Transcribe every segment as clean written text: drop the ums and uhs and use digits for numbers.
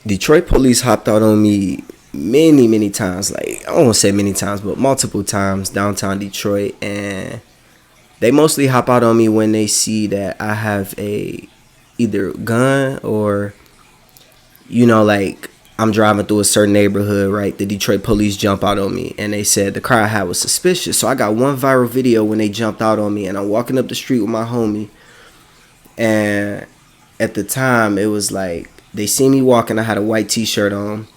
Detroit police hopped out on me many times. Like, I don't want to say many times, but multiple times downtown Detroit. And they mostly hop out on me when they see that I have a either gun or, like I'm driving through a certain neighborhood, right? The Detroit police jump out on me and they said the car I had was suspicious. So I got one viral video when they jumped out on me and I'm walking up the street with my homie. And at the time, it was like they see me walking. I had a white t-shirt on.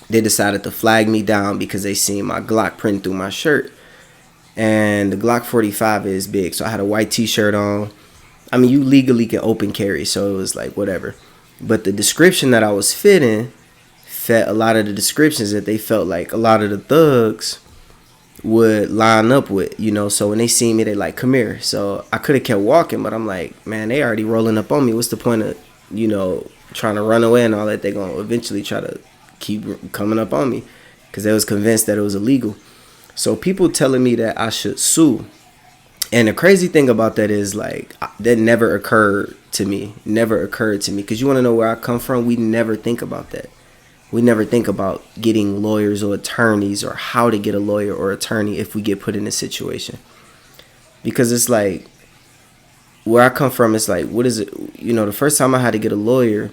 They decided to flag me down because they seen my Glock print through my shirt. And the Glock 45 is big. So I had a white t-shirt on. I mean, you legally can open carry. So it was like whatever. But the description that I was fitting fit a lot of the descriptions that they felt like a lot of the thugs would line up with, so when they see me, they like, come here. So I could have kept walking, but I'm like, man, they already rolling up on me. What's the point of, trying to run away and all that? They're going to eventually try to keep coming up on me because they was convinced that it was illegal. So people telling me that I should sue. And the crazy thing about that is, like, that never occurred to me. Because you want to know where I come from? We never think about that. We never think about getting lawyers or attorneys or how to get a lawyer or attorney if we get put in a situation. Because it's like, where I come from, it's like, what is it? The first time I had to get a lawyer,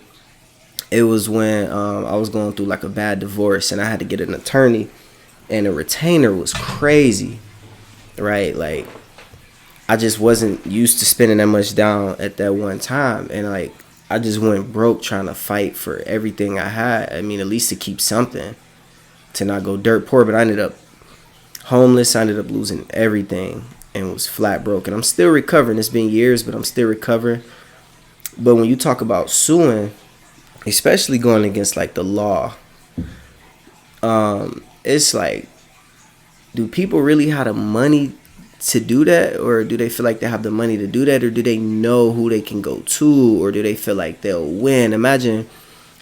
it was when I was going through like a bad divorce and I had to get an attorney, and the retainer was crazy, right? Like, I just wasn't used to spending that much down at that one time. And like, I just went broke trying to fight for everything I had. I mean, at least to keep something, to not go dirt poor. But I ended up homeless. I ended up losing everything and was flat broke. And I'm still recovering. It's been years, but I'm still recovering. But when you talk about suing, especially going against like the law, it's like, do people really have the money to do that, or do they feel like they have the money to do that, or do they know who they can go to, or do they feel like they'll win? Imagine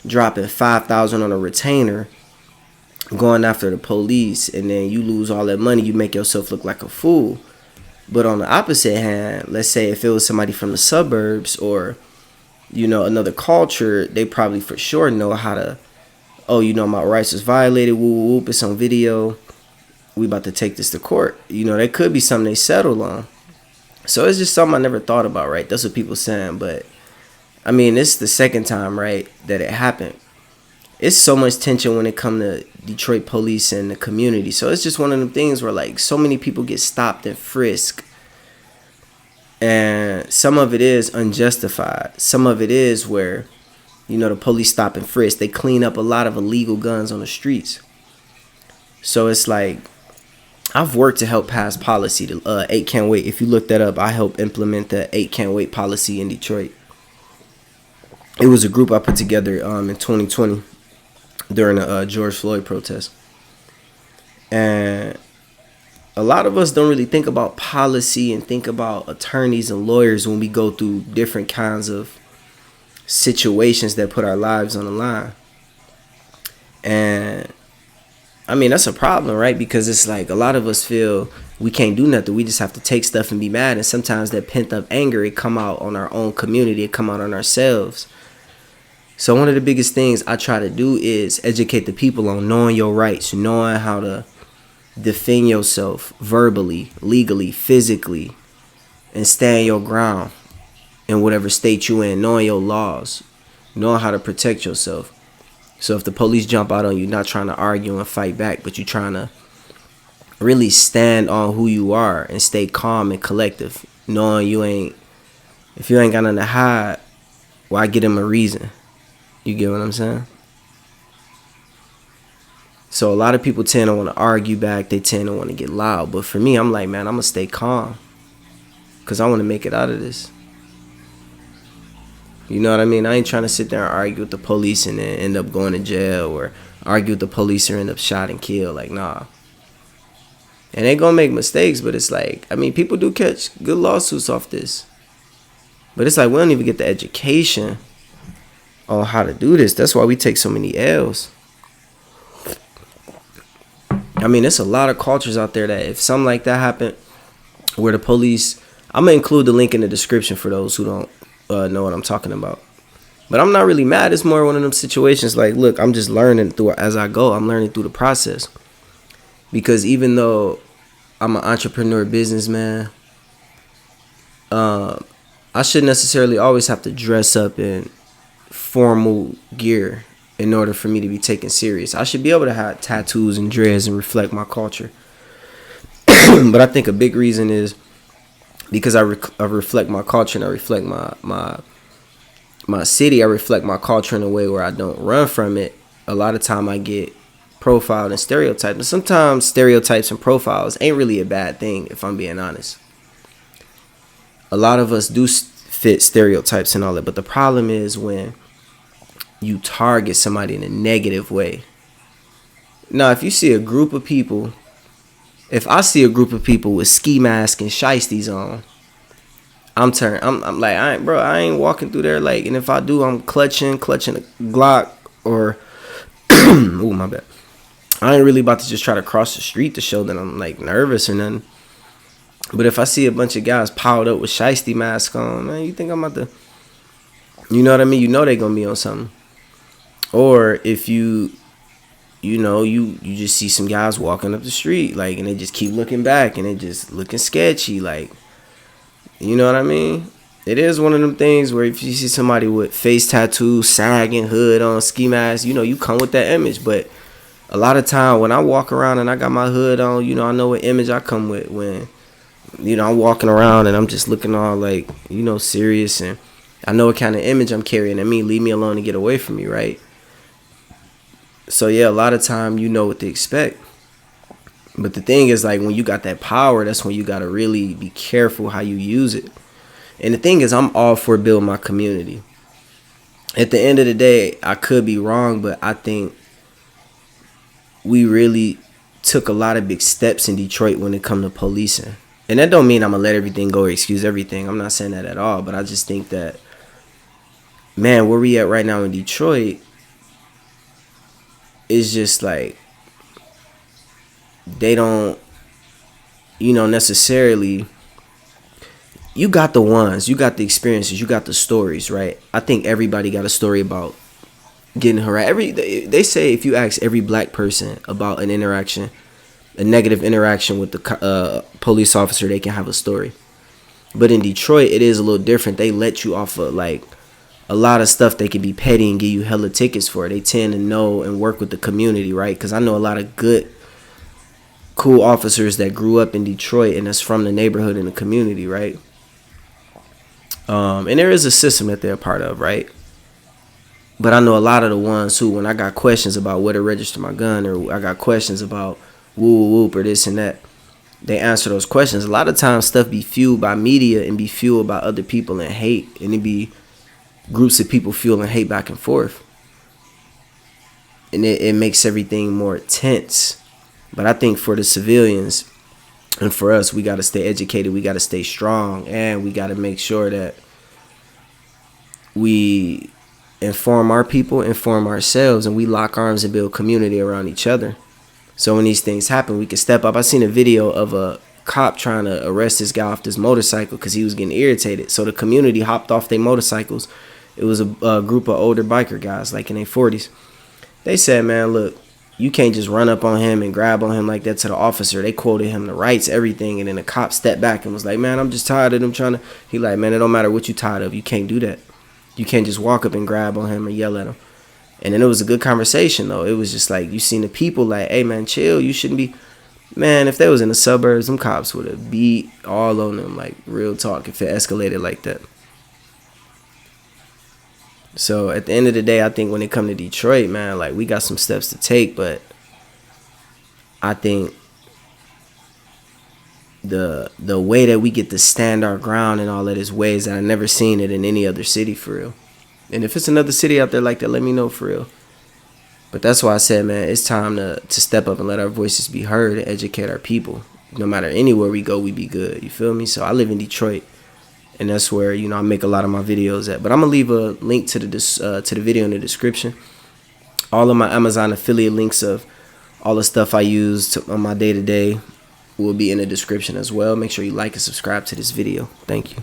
dropping $5,000 on a retainer, going after the police, and then you lose all that money. You make yourself look like a fool. But on the opposite hand, let's say if it was somebody from the suburbs or another culture, they probably for sure know how to, my rights was violated, whoop whoop, it's on video, we about to take this to court. That could be something they settle on. So it's just something I never thought about, right? That's what people saying. But I mean, it's the second time, right, that it happened. It's so much tension when it comes to Detroit police and the community. So it's just one of them things where like so many people get stopped and frisked. And some of it is unjustified. Some of it is where, the police stop and frisk. They clean up a lot of illegal guns on the streets. So it's like, I've worked to help pass policy, the 8 Can't Wait. If you look that up, I helped implement the 8 Can't Wait policy in Detroit. It was a group I put together in 2020 during the George Floyd protest. And a lot of us don't really think about policy and think about attorneys and lawyers when we go through different kinds of situations that put our lives on the line. And I mean, that's a problem, right? Because it's like a lot of us feel we can't do nothing. We just have to take stuff and be mad. And sometimes that pent up anger, it come out on our own community. It come out on ourselves. So one of the biggest things I try to do is educate the people on knowing your rights, knowing how to defend yourself verbally, legally, physically, and stand your ground in whatever state you in, knowing your laws, knowing how to protect yourself. So if the police jump out on you, not trying to argue and fight back, but you're trying to really stand on who you are and stay calm and collective, knowing if you ain't got nothing to hide, why give them a reason? You get what I'm saying? So a lot of people tend to want to argue back. They tend to want to get loud. But for me, I'm like, man, I'm going to stay calm because I want to make it out of this. You know what I mean? I ain't trying to sit there and argue with the police and then end up going to jail, or argue with the police or end up shot and killed. Like, nah. And they gonna make mistakes, but it's like, I mean, people do catch good lawsuits off this. But it's like, we don't even get the education on how to do this. That's why we take so many L's. I mean, there's a lot of cultures out there that if something like that happened, where the police, I'm gonna include the link in the description for those who don't know what I'm talking about. But I'm not really mad. It's more one of them situations like, look, I'm just learning through as I go. I'm learning through the process. Because even though I'm an entrepreneur businessman, I shouldn't necessarily always have to dress up in formal gear in order for me to be taken serious. I should be able to have tattoos and dreads and reflect my culture. But I think a big reason is because I reflect my culture and I reflect my city. I reflect my culture in a way where I don't run from it. A lot of time I get profiled and stereotyped. And sometimes stereotypes and profiles ain't really a bad thing, if I'm being honest. A lot of us do fit stereotypes and all that, but the problem is when you target somebody in a negative way. Now, if you see a group of people, if I see a group of people with ski masks and shiesties on, I'm like, I ain't walking through there like, and if I do, I'm clutching a Glock or, ooh, my bad. I ain't really about to just try to cross the street to show that I'm like nervous or nothing. But if I see a bunch of guys piled up with shiesty masks on, man, you think I'm about to, you know what I mean? You know they gonna be on something. Or if you just see some guys walking up the street, like, and they just keep looking back and they just looking sketchy, like, you know what I mean? It is one of them things where if you see somebody with face tattoos, sagging, hood on, ski mask, you come with that image. But a lot of time when I walk around and I got my hood on, I know what image I come with when, I'm walking around and I'm just looking all like, serious, and I know what kind of image I'm carrying. Leave me alone and get away from me, right? So yeah, a lot of time you know what to expect. But the thing is, like, when you got that power, that's when you got to really be careful how you use it. And the thing is, I'm all for building my community. At the end of the day, I could be wrong, but I think we really took a lot of big steps in Detroit when it comes to policing. And that don't mean I'm going to let everything go or excuse everything. I'm not saying that at all. But I just think that, man, where we at right now in Detroit is just like, they don't, necessarily, you got the ones, you got the experiences, you got the stories, right? I think everybody got a story about getting harassed. They say if you ask every black person about an interaction, a negative interaction with the police officer, they can have a story. But in Detroit, it is a little different. They let you off of like a lot of stuff. They can be petty and give you hella tickets for. They tend to know and work with the community, right? Because I know a lot of good, cool officers that grew up in Detroit and that's from the neighborhood and the community, right? And there is a system that they're a part of, right? But I know a lot of the ones who, when I got questions about where to register my gun, or I got questions about whoop whoop or this and that, they answer those questions. A lot of times stuff be fueled by media and be fueled by other people and hate, and it be groups of people fueling hate back and forth, and it makes everything more tense. But I think for the civilians and for us, we got to stay educated, we got to stay strong, and we got to make sure that we inform our people, inform ourselves, and we lock arms and build community around each other. So when these things happen, we can step up. I seen a video of a cop trying to arrest this guy off this motorcycle because he was getting irritated. So the community hopped off their motorcycles. It was a group of older biker guys, like in their 40s. They said, man, look, you can't just run up on him and grab on him like that to the officer. They quoted him the rights, everything. And then the cop stepped back and was like, man, I'm just tired of them trying to. He like, man, it don't matter what you tired of. You can't do that. You can't just walk up and grab on him and yell at him. And then it was a good conversation, though. It was just like, you seen the people like, hey, man, chill. You shouldn't be. Man, if they was in the suburbs, them cops would have beat all on them, like, real talk, if it escalated like that. So at the end of the day, I think when it come to Detroit, man, like, we got some steps to take. But I think the way that we get to stand our ground and all that is ways that I never seen it in any other city, for real. And if it's another city out there like that, let me know, for real. But that's why I said, man, it's time to step up and let our voices be heard and educate our people. No matter anywhere we go, we be good. You feel me? So I live in Detroit, and that's where, I make a lot of my videos at. But I'm going to leave a link to the video in the description. All of my Amazon affiliate links of all the stuff I use on my day-to-day will be in the description as well. Make sure you like and subscribe to this video. Thank you.